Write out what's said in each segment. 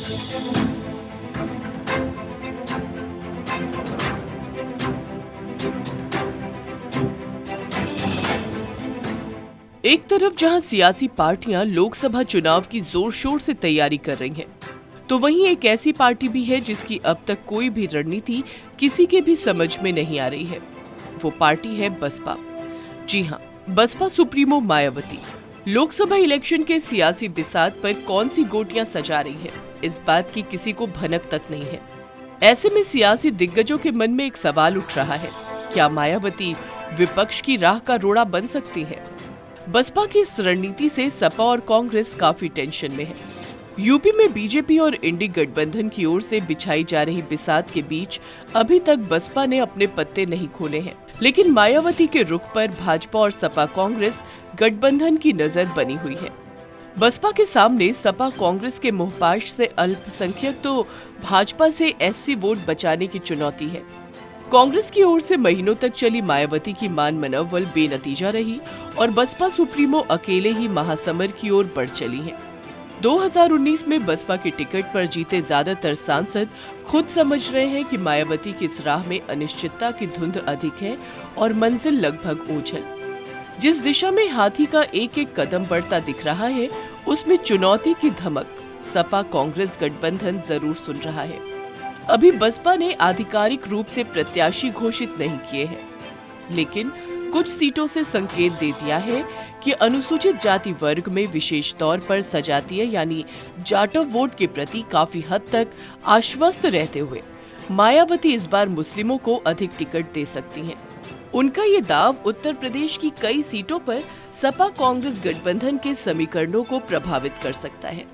एक तरफ जहां सियासी पार्टियां लोकसभा चुनाव की जोर शोर से तैयारी कर रही हैं, तो वहीं एक ऐसी पार्टी भी है जिसकी अब तक कोई भी रणनीति किसी के भी समझ में नहीं आ रही है। वो पार्टी है बसपा। जी हां, बसपा सुप्रीमो मायावती लोकसभा इलेक्शन के सियासी बिसात पर कौन सी गोटियां सजा रही है, इस बात की किसी को भनक तक नहीं है। ऐसे में सियासी दिग्गजों के मन में एक सवाल उठ रहा है, क्या मायावती विपक्ष की राह का रोड़ा बन सकती है? बसपा की इस रणनीति से सपा और कांग्रेस काफी टेंशन में है। यूपी में बीजेपी और इंडी गठबंधन की ओर से बिछाई जा रही बिसात के बीच अभी तक बसपा ने अपने पत्ते नहीं खोले हैं, लेकिन मायावती के रुख पर भाजपा और सपा कांग्रेस गठबंधन की नजर बनी हुई है। बसपा के सामने सपा कांग्रेस के मोहपाश से अल्पसंख्यक तो भाजपा से एससी वोट बचाने की चुनौती है। कांग्रेस की ओर से महीनों तक चली मायावती की मान मनौवल बेनतीजा रही और बसपा सुप्रीमो अकेले ही महासमर की ओर बढ़ चली हैं। 2019 में बसपा के टिकट पर जीते ज्यादातर सांसद खुद समझ रहे हैं कि मायावती की इस राह में अनिश्चितता की धुंध अधिक है और मंजिल लगभग ओझल। जिस दिशा में हाथी का एक एक कदम बढ़ता दिख रहा है, उसमें चुनौती की धमक सपा कांग्रेस गठबंधन जरूर सुन रहा है। अभी बसपा ने आधिकारिक रूप से प्रत्याशी घोषित नहीं किए हैं, लेकिन कुछ सीटों से संकेत दे दिया है कि अनुसूचित जाति वर्ग में विशेष तौर पर सजातीय यानी जाटव वोट के प्रति काफी हद तक आश्वस्त रहते हुए मायावती इस बार मुस्लिमों को अधिक टिकट दे सकती हैं। उनका ये दाव उत्तर प्रदेश की कई सीटों पर सपा कांग्रेस गठबंधन के समीकरणों को प्रभावित कर सकता है।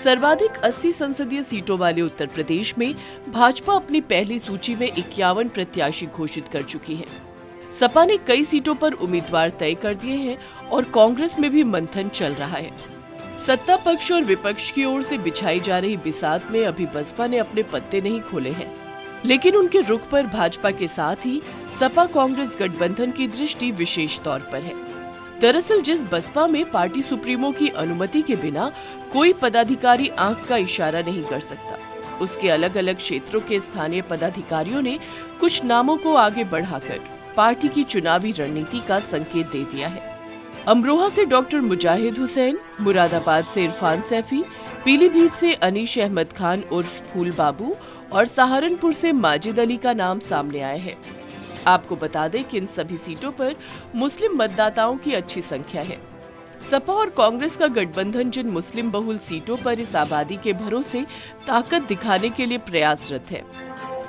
सर्वाधिक 80 संसदीय सीटों वाले उत्तर प्रदेश में भाजपा अपनी पहली सूची में 51 प्रत्याशी घोषित कर चुकी है। सपा ने कई सीटों पर उम्मीदवार तय कर दिए हैं और कांग्रेस में भी मंथन चल रहा है। सत्ता पक्ष और विपक्ष की ओर से बिछाई जा रही बिसात में अभी बसपा ने अपने पत्ते नहीं खोले हैं, लेकिन उनके रुख पर भाजपा के साथ ही सपा कांग्रेस गठबंधन की दृष्टि विशेष तौर पर है। दरअसल जिस बसपा में पार्टी सुप्रीमो की अनुमति के बिना कोई पदाधिकारी आंख का इशारा नहीं कर सकता, उसके अलग अलग क्षेत्रों के स्थानीय पदाधिकारियों ने कुछ नामों को आगे बढ़ाकर पार्टी की चुनावी रणनीति का संकेत दे दिया है। अमरोहा से डॉक्टर मुजाहिद हुसैन, मुरादाबाद से इरफान सैफी, पीलीभीत से अनीश अहमद खान उर्फ फूल बाबू और सहारनपुर से माजिद अली का नाम सामने आया है। आपको बता दें कि इन सभी सीटों पर मुस्लिम मतदाताओं की अच्छी संख्या है। सपा और कांग्रेस का गठबंधन जिन मुस्लिम बहुल सीटों पर इस आबादी के भरोसे ताकत दिखाने के लिए प्रयासरत है,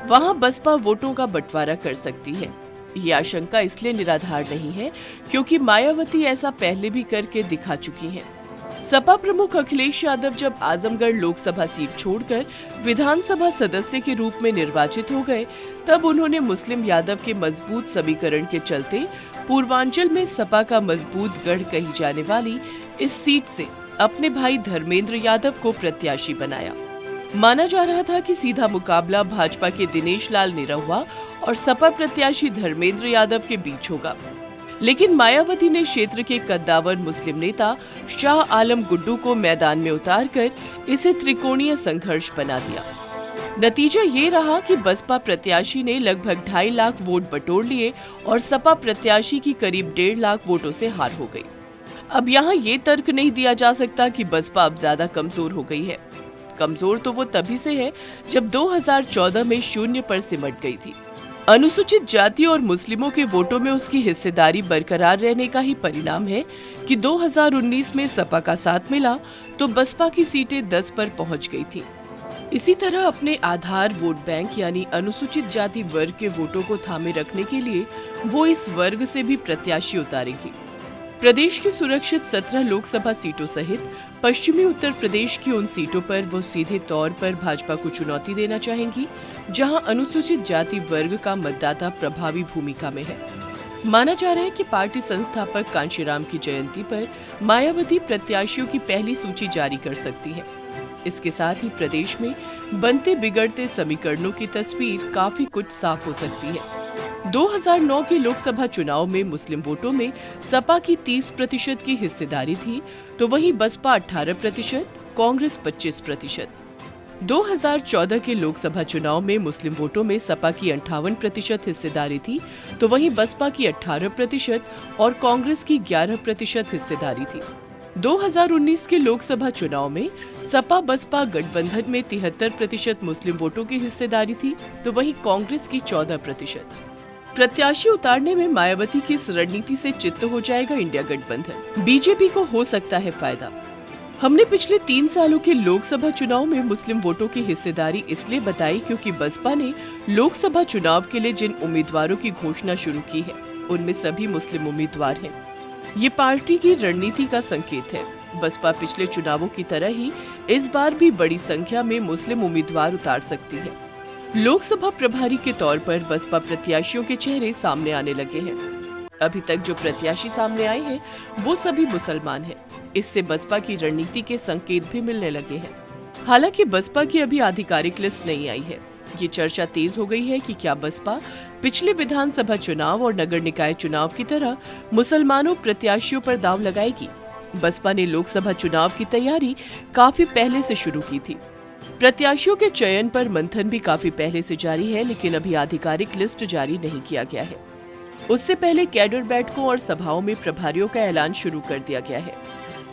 वहां बसपा वोटों का बंटवारा कर सकती है। ये आशंका इसलिए निराधार नहीं है क्योंकि मायावती ऐसा पहले भी करके दिखा चुकी हैं। सपा प्रमुख अखिलेश यादव जब आजमगढ़ लोकसभा सीट छोड़कर विधानसभा सदस्य के रूप में निर्वाचित हो गए, तब उन्होंने मुस्लिम यादव के मजबूत समीकरण के चलते पूर्वांचल में सपा का मजबूत गढ़ कही जाने वाली इस सीट से अपने भाई धर्मेंद्र यादव को प्रत्याशी बनाया। माना जा रहा था कि सीधा मुकाबला भाजपा के दिनेश लाल निरहुआ और सपा प्रत्याशी धर्मेंद्र यादव के बीच होगा, लेकिन मायावती ने क्षेत्र के कद्दावर मुस्लिम नेता शाह आलम गुड्डू को मैदान में उतारकर इसे त्रिकोणीय संघर्ष बना दिया। नतीजा ये रहा कि बसपा प्रत्याशी ने लगभग 2.5 लाख वोट बटोर लिए और सपा प्रत्याशी की करीब 1.5 लाख वोटों से हार हो गई। अब यहाँ ये तर्क नहीं दिया जा सकता कि बसपा अब ज्यादा कमजोर हो गई है। कमजोर तो वो तभी से है जब 2014 में 0 पर सिमट गई थी। अनुसूचित जाति और मुस्लिमों के वोटों में उसकी हिस्सेदारी बरकरार रहने का ही परिणाम है कि 2019 में सपा का साथ मिला तो बसपा की सीटें 10 पर पहुंच गई थी। इसी तरह अपने आधार वोट बैंक यानी अनुसूचित जाति वर्ग के वोटों को थामे रखने के लिए वो इस वर्ग से भी प्रत्याशी उतारेगी। प्रदेश की सुरक्षित 17 लोकसभा सीटों सहित पश्चिमी उत्तर प्रदेश की उन सीटों पर वो सीधे तौर पर भाजपा को चुनौती देना चाहेंगी, जहां अनुसूचित जाति वर्ग का मतदाता प्रभावी भूमिका में है। माना जा रहा है कि पार्टी संस्थापक कांशीराम की जयंती पर मायावती प्रत्याशियों की पहली सूची जारी कर सकती है। इसके साथ ही प्रदेश में बनते बिगड़ते समीकरणों की तस्वीर काफी कुछ साफ हो सकती है। 2009 के लोकसभा चुनाव में मुस्लिम वोटों में सपा की 30% की हिस्सेदारी थी, तो वहीं बसपा 18%, कांग्रेस 25%। 2014 के लोकसभा चुनाव में मुस्लिम वोटों में सपा की 58% हिस्सेदारी थी, तो वहीं बसपा की 18% और कांग्रेस की 11% हिस्सेदारी थी। 2019 के लोकसभा चुनाव में सपा बसपा गठबंधन में 73% मुस्लिम वोटों की हिस्सेदारी थी, तो वहीं कांग्रेस की 14%। प्रत्याशी उतारने में मायावती की इस रणनीति से चित्त हो जाएगा इंडिया गठबंधन। बीजेपी को हो सकता है फायदा। हमने पिछले 3 सालों के लोकसभा चुनाव में मुस्लिम वोटों की हिस्सेदारी इसलिए बताई क्योंकि बसपा ने लोकसभा चुनाव के लिए जिन उम्मीदवारों की घोषणा शुरू की है, उनमें सभी मुस्लिम उम्मीदवार हैं। ये पार्टी की रणनीति का संकेत है। बसपा पिछले चुनावों की तरह ही इस बार भी बड़ी संख्या में मुस्लिम उम्मीदवार उतार सकती है। लोकसभा प्रभारी के तौर पर बसपा प्रत्याशियों के चेहरे सामने आने लगे हैं। अभी तक जो प्रत्याशी सामने आए हैं वो सभी मुसलमान हैं। इससे बसपा की रणनीति के संकेत भी मिलने लगे हैं। हालांकि बसपा की अभी आधिकारिक लिस्ट नहीं आई है। ये चर्चा तेज हो गई है कि क्या बसपा पिछले विधानसभा चुनाव और नगर निकाय चुनाव की तरह मुसलमानों प्रत्याशियों पर दांव लगाएगी। बसपा ने लोकसभा चुनाव की तैयारी काफी पहले से शुरू की थी। प्रत्याशियों के चयन पर मंथन भी काफी पहले से जारी है, लेकिन अभी आधिकारिक लिस्ट जारी नहीं किया गया है। उससे पहले कैडर बैठकों और सभाओं में प्रभारियों का ऐलान शुरू कर दिया गया है।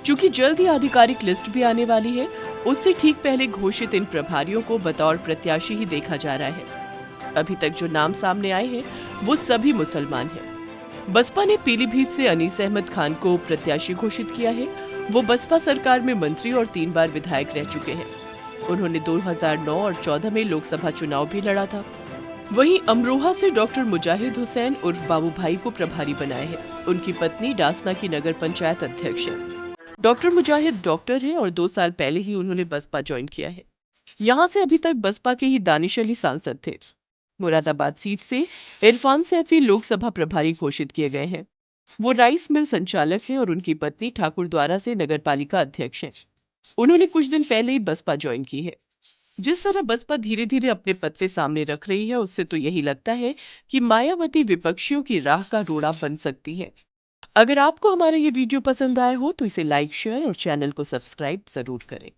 चूंकि जल्द ही आधिकारिक लिस्ट भी आने वाली है, उससे ठीक पहले घोषित इन प्रभारियों को बतौर प्रत्याशी ही देखा जा रहा है। अभी तक जो नाम सामने आए हैं वो सभी मुसलमान हैं। बसपा ने पीलीभीत से अनीस अहमद खान को प्रत्याशी घोषित किया है। वो बसपा सरकार में मंत्री और 3 बार विधायक रह चुके हैं। उन्होंने 2009 और 14 में लोकसभा चुनाव भी लड़ा था। वहीं अमरोहा से डॉक्टर मुजाहिद हुसैन उर्फ बाबू भाई को प्रभारी बनाया है। उनकी पत्नी डासना की नगर पंचायत अध्यक्ष है। डॉक्टर मुजाहिद डॉक्टर है और 2 साल पहले ही उन्होंने बसपा ज्वाइन किया है। यहाँ से अभी तक बसपा के ही दानिश अली सांसद थे। मुरादाबाद सीट से इरफान सैफी लोकसभा प्रभारी घोषित किए गए हैं। वो राइस मिल संचालक हैं और उनकी पत्नी ठाकुर द्वारा से नगर पालिका अध्यक्ष हैं। उन्होंने कुछ दिन पहले ही बसपा ज्वाइन की है। जिस तरह बसपा धीरे धीरे अपने पत्ते सामने रख रही है, उससे तो यही लगता है कि मायावती विपक्षियों की राह का रोड़ा बन सकती है। अगर आपको हमारा ये वीडियो पसंद आया हो तो इसे लाइक, शेयर और चैनल को सब्सक्राइब जरूर करें।